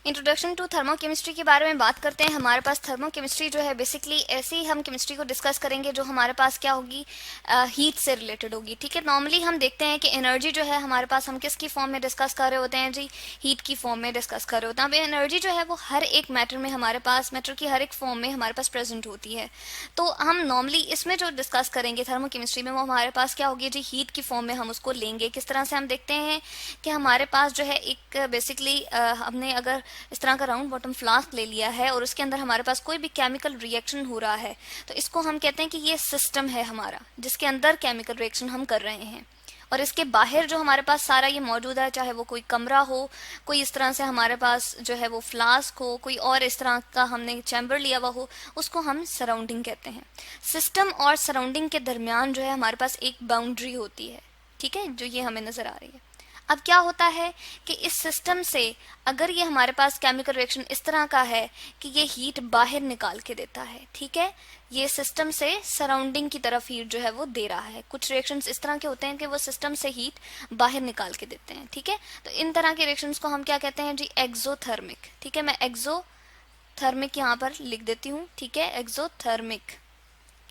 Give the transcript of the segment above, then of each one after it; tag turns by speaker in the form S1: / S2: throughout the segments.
S1: Introduction to thermochemistry के बारे में बात करते हैं। हमारे पास थर्मोकेमिस्ट्री जो है बेसिकली ऐसे ही हम केमिस्ट्री को डिस्कस करेंगे जो हमारे पास क्या होगी, हीट से रिलेटेड होगी। ठीक है, नॉर्मली हम देखते हैं कि एनर्जी जो है हमारे पास हम किसकी फॉर्म में डिस्कस कर रहे होते हैं जी, हीट की फॉर्म में डिस्कस कर रहे होते हैं। अब एनर्जी जो है वो हर एक मैटर में हमारे पास, मैटर की हर एक फॉर्म में हमारे पास प्रेजेंट होती है। तो हम नॉर्मली इसमें जो डिस्कस करेंगे थर्मोकेमिस्ट्री में वो हमारे पास क्या होगी जी, हीट की फॉर्म में हम उसको लेंगे। किस तरह से हम देखते हैं कि हमारे पास जो है एक बेसिकली हमने अगर इस तरह का राउंड बॉटम फ्लास्क ले लिया है और उसके अंदर हमारे पास कोई भी केमिकल रिएक्शन हो रहा है, तो इसको हम कहते हैं कि ये सिस्टम है हमारा जिसके अंदर केमिकल रिएक्शन हम कर रहे हैं। और इसके बाहर जो हमारे पास सारा ये मौजूद है, चाहे वो कोई कमरा हो, कोई इस तरह से हमारे पास जो है वो फ्लास्क हो, कोई और इस तरह का हमने चैम्बर लिया हुआ हो, उसको हम सराउंडिंग कहते हैं। सिस्टम और सराउंडिंग के दरमियान जो है हमारे पास एक बाउंड्री होती है। ठीक है, जो ये हमें नजर आ रही है। अब क्या होता है कि इस सिस्टम से अगर ये हमारे पास केमिकल रिएक्शन इस तरह का है कि ये हीट बाहर निकाल के देता है, ठीक है, ये सिस्टम से सराउंडिंग की तरफ हीट जो है वो दे रहा है। कुछ रिएक्शंस इस तरह के होते हैं कि वो सिस्टम से हीट बाहर निकाल के देते हैं। ठीक है, तो इन तरह के रिएक्शंस को हम क्या कहते हैं जी, एक्सोथर्मिक। ठीक है, मैं एक्सोथर्मिक यहाँ पर लिख देती हूँ। ठीक है, एक्सोथर्मिक,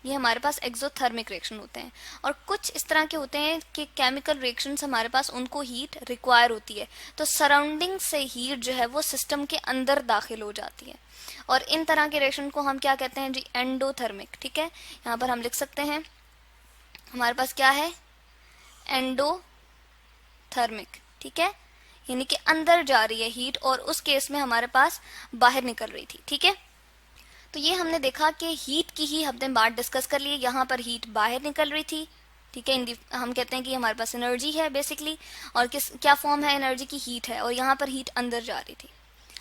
S1: ये हमारे पास एक्सोथर्मिक रिएक्शन होते हैं। और कुछ इस तरह के होते हैं कि केमिकल रिएक्शंस हमारे पास उनको हीट रिक्वायर होती है, तो सराउंडिंग से हीट जो है वो सिस्टम के अंदर दाखिल हो जाती है। और इन तरह के रिएक्शन को हम क्या कहते हैं जी, एंडोथर्मिक। ठीक है, यहाँ पर हम लिख सकते हैं हमारे पास क्या है, एंडोथर्मिक। ठीक है, यानी कि अंदर जा रही है हीट और उस केस में हमारे पास बाहर निकल रही थी। ठीक है, तो ये हमने देखा कि हीट की ही हमने बात डिस्कस कर ली। यहाँ पर हीट बाहर निकल रही थी। ठीक है, हम कहते हैं कि हमारे पास एनर्जी है बेसिकली, और क्या फॉर्म है एनर्जी की, हीट है, और यहाँ पर हीट अंदर जा रही थी।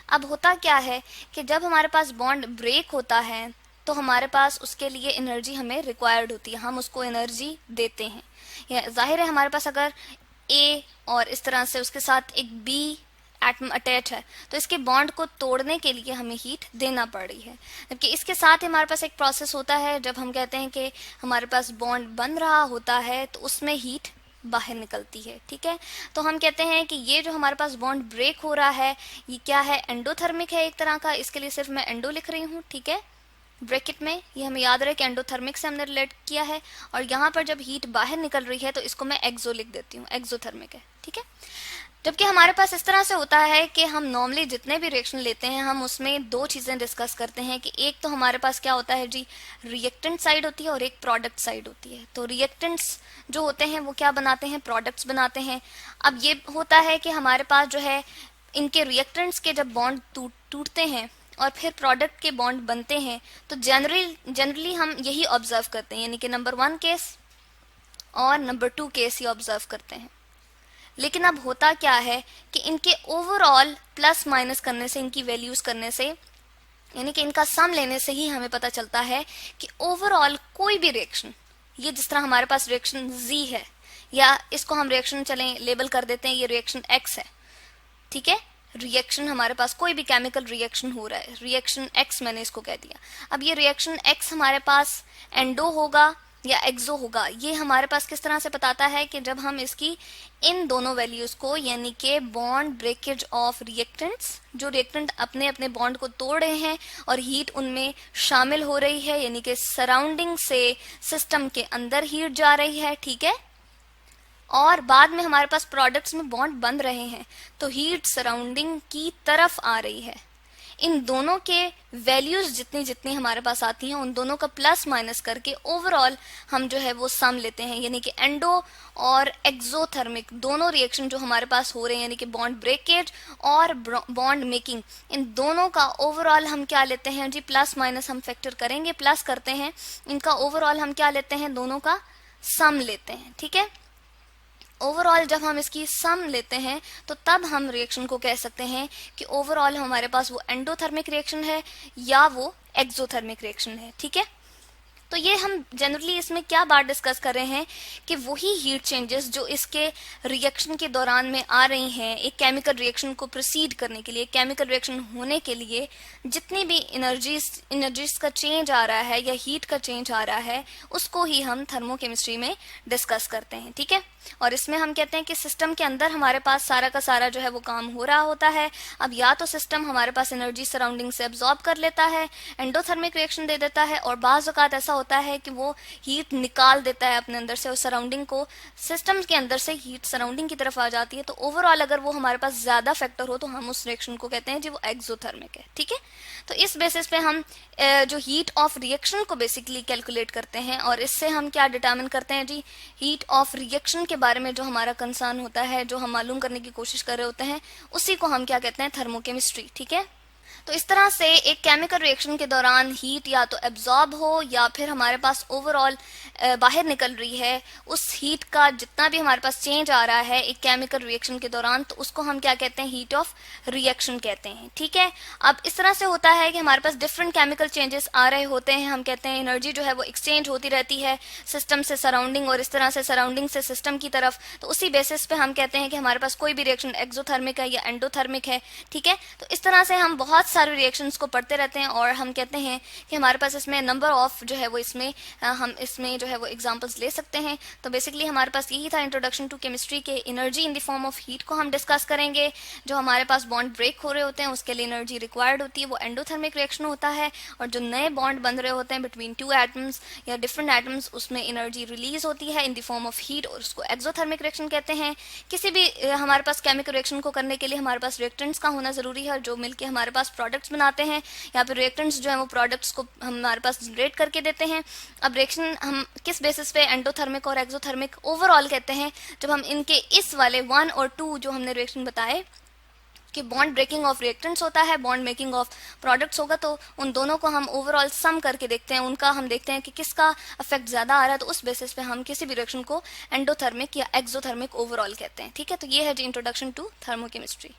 S1: अब होता क्या है कि जब हमारे पास बॉन्ड ब्रेक होता है तो हमारे पास उसके लिए एनर्जी हमें रिक्वायर्ड होती है, हम उसको एनर्जी देते हैं। यह जाहिर है हमारे पास अगर ए और इस तरह से उसके साथ एक बी एटम अटैच है तो इसके बॉन्ड को तोड़ने के लिए हमें हीट देना पड़ रही है। जबकि इसके साथ हमारे पास एक प्रोसेस होता है, जब हम कहते हैं कि हमारे पास बॉन्ड बन रहा होता है तो उसमें हीट बाहर निकलती है। ठीक है, तो हम कहते हैं कि ये जो हमारे पास बॉन्ड ब्रेक हो रहा है ये क्या है, एंडोथर्मिक है एक तरह का। इसके लिए सिर्फ मैं एंडो लिख रही हूँ। ठीक है, ब्रैकेट में, ये हमें याद रहे कि एंडोथर्मिक से हमने रिलेट किया है। और यहाँ पर जब हीट बाहर निकल रही है तो इसको मैं एक्सो लिख देती हूँ, एक्सोथर्मिक है। ठीक है, जबकि हमारे पास इस तरह से होता है कि हम नॉर्मली जितने भी रिएक्शन लेते हैं हम उसमें दो चीजें डिस्कस करते हैं कि एक तो हमारे पास क्या होता है जी, रिएक्टेंट साइड होती है और एक प्रोडक्ट साइड होती है। तो रिएक्टेंट्स जो होते हैं वो क्या बनाते हैं, प्रोडक्ट्स बनाते हैं। अब ये होता है कि हमारे पास जो है इनके रिएक्टेंट्स के जब बॉन्ड टूटते हैं और फिर प्रोडक्ट के बॉन्ड बनते हैं तो जनरली हम यही ऑब्जर्व करते हैं, यानी कि नंबर 1 केस और नंबर 2 केस ही ऑब्जर्व करते हैं। लेकिन अब होता क्या है कि इनके ओवरऑल प्लस माइनस करने से, इनकी वैल्यूज करने से, यानी कि इनका सम लेने से ही हमें पता चलता है कि ओवरऑल कोई भी रिएक्शन, ये जिस तरह हमारे पास रिएक्शन Z है, या इसको हम रिएक्शन चलें लेबल कर देते हैं ये रिएक्शन X है। ठीक है, रिएक्शन हमारे पास कोई भी केमिकल रिएक्शन हो रहा है, रिएक्शन X मैंने इसको कह दिया। अब ये रिएक्शन X हमारे पास एंडो होगा या एक्सो होगा, ये हमारे पास किस तरह से बताता है कि जब हम इसकी इन दोनों वैल्यूज को, यानी कि बॉन्ड ब्रेकेज ऑफ रिएक्टेंट्स, जो रिएक्टेंट अपने अपने बॉन्ड को तोड़ रहे हैं और हीट उनमें शामिल हो रही है, यानी कि सराउंडिंग से सिस्टम के अंदर हीट जा रही है। ठीक है, और बाद में हमारे पास प्रोडक्ट्स में बॉन्ड बन रहे हैं तो हीट सराउंडिंग की तरफ आ रही है। इन दोनों के वैल्यूज जितनी जितनी हमारे पास आती हैं उन दोनों का प्लस माइनस करके ओवरऑल हम जो है वो सम लेते हैं, यानी कि एंडो और एक्सोथर्मिक दोनों रिएक्शन जो हमारे पास हो रहे हैं, यानी कि बॉन्ड ब्रेकेज और बॉन्ड मेकिंग, इन दोनों का ओवरऑल हम क्या लेते हैं जी, प्लस माइनस हम फैक्टर करेंगे, प्लस करते हैं, इनका ओवरऑल हम क्या लेते हैं, दोनों का सम लेते हैं। ठीक है, ओवरऑल जब हम इसकी सम लेते हैं तो तब हम रिएक्शन को कह सकते हैं कि ओवरऑल हमारे पास वो एंडोथर्मिक रिएक्शन है या वो एक्सोथर्मिक रिएक्शन है। ठीक है, तो ये हम जनरली इसमें क्या बात डिस्कस कर रहे हैं कि वही हीट चेंजेस जो इसके रिएक्शन के दौरान में आ रही हैं, एक केमिकल रिएक्शन को प्रोसीड करने के लिए, केमिकल रिएक्शन होने के लिए जितनी भी एनर्जीज का चेंज आ रहा है या हीट का चेंज आ रहा है, उसको ही हम थर्मोकेमिस्ट्री में डिस्कस करते हैं। ठीक है, और इसमें हम कहते हैं कि सिस्टम के अंदर हमारे पास सारा का सारा जो है वो काम हो रहा होता है। अब या तो सिस्टम हमारे पास एनर्जी सराउंडिंग से एब्जॉर्ब कर लेता है, एंडोथर्मिक रिएक्शन दे देता है, और बाज़ औक़ात ऐसा होता है कि वो हीट निकाल देता है अपने अंदर से और सराउंडिंग को, सिस्टम के अंदर से हीट सराउंडिंग की तरफ आ जाती है। तो ओवरऑल अगर वो हमारे पास ज़्यादा फैक्टर हो तो हम उस रिएक्शन को कहते हैं जी वो एक्सोथर्मिक है। ठीक है, तो इस बेसिस पे हम जो हीट ऑफ रिएक्शन को बेसिकली कैलकुलेट करते हैं, और इससे हम क्या डिटरमिन करते हैं जी, हीट ऑफ रिएक्शन के बारे में जो हमारा कंसर्न होता है, जो हम मालूम करने की कोशिश कर रहे होते हैं, उसी को हम क्या कहते हैं, थर्मोकेमिस्ट्री। ठीक है, तो इस तरह से एक केमिकल रिएक्शन के दौरान हीट या तो एब्जॉर्ब हो या फिर हमारे पास ओवरऑल बाहर निकल रही है, उस हीट का जितना भी हमारे पास चेंज आ रहा है एक केमिकल रिएक्शन के दौरान, तो उसको हम क्या कहते हैं, हीट ऑफ रिएक्शन कहते हैं। ठीक है, अब इस तरह से होता है कि हमारे पास डिफरेंट केमिकल चेंजेस आ रहे होते हैं, हम कहते हैं एनर्जी जो है वो एक्सचेंज होती रहती है सिस्टम से सराउंडिंग और इस तरह से सराउंडिंग से सिस्टम की तरफ, तो उसी बेसिस पे हम कहते हैं कि हमारे पास कोई भी रिएक्शन एक्सोथर्मिक है या एंडोथर्मिक है। ठीक है, तो इस तरह से हम बहुत सारे रिएक्शंस को पढ़ते रहते हैं और हम कहते हैं कि हमारे पास इसमें नंबर ऑफ जो है वो इसमें हम इसमें जो है वो एग्जांपल्स ले सकते हैं। तो बेसिकली हमारे पास यही था इंट्रोडक्शन टू केमिस्ट्री के energy in the form of heat को हम डिस्कस करेंगे। जो हमारे पास बॉन्ड ब्रेक हो रहे होते हैं उसके लिए एनर्जी रिक्वायर्ड होती है, वो एंडोथर्मिक रिएक्शन होता है, और जो नए बॉन्ड बन रहे होते हैं बिटवीन टू एटम्स या डिफरेंट एटम्स, उसमें एनर्जी रिलीज होती है in the form of heat और उसको एक्सोथर्मिक रिएक्शन कहते हैं। किसी भी हमारे पास केमिकल रिएक्शन को करने के लिए हमारे पास रिएक्टेंट्स का होना जरूरी है, जो मिलकर हमारे पास प्रोडक्ट्स बनाते हैं, या फिर रिएक्टेंट्स जो है वो प्रोडक्ट्स को हमारे पास जनरेट करके देते हैं। अब रिएक्शन हम किस बेसिस पे एंडोथर्मिक और एक्सोथर्मिक ओवरऑल कहते हैं, जब हम इनके इस वाले 1 और 2 जो हमने रिएक्शन बताए कि बॉन्ड ब्रेकिंग ऑफ रिएक्टेंट्स होता है, बॉन्ड मेकिंग ऑफ प्रोडक्ट्स होगा, तो उन दोनों को हम ओवरऑल सम करके देखते हैं, उनका हम देखते हैं कि किसका इफेक्ट ज्यादा आ रहा है, तो उस बेसिस पे हम किसी भी रिएक्शन को एंडोथर्मिक या एक्सोथर्मिक ओवरऑल कहते हैं। ठीक है, तो ये है जी इंट्रोडक्शन टू थर्मोकेमिस्ट्री।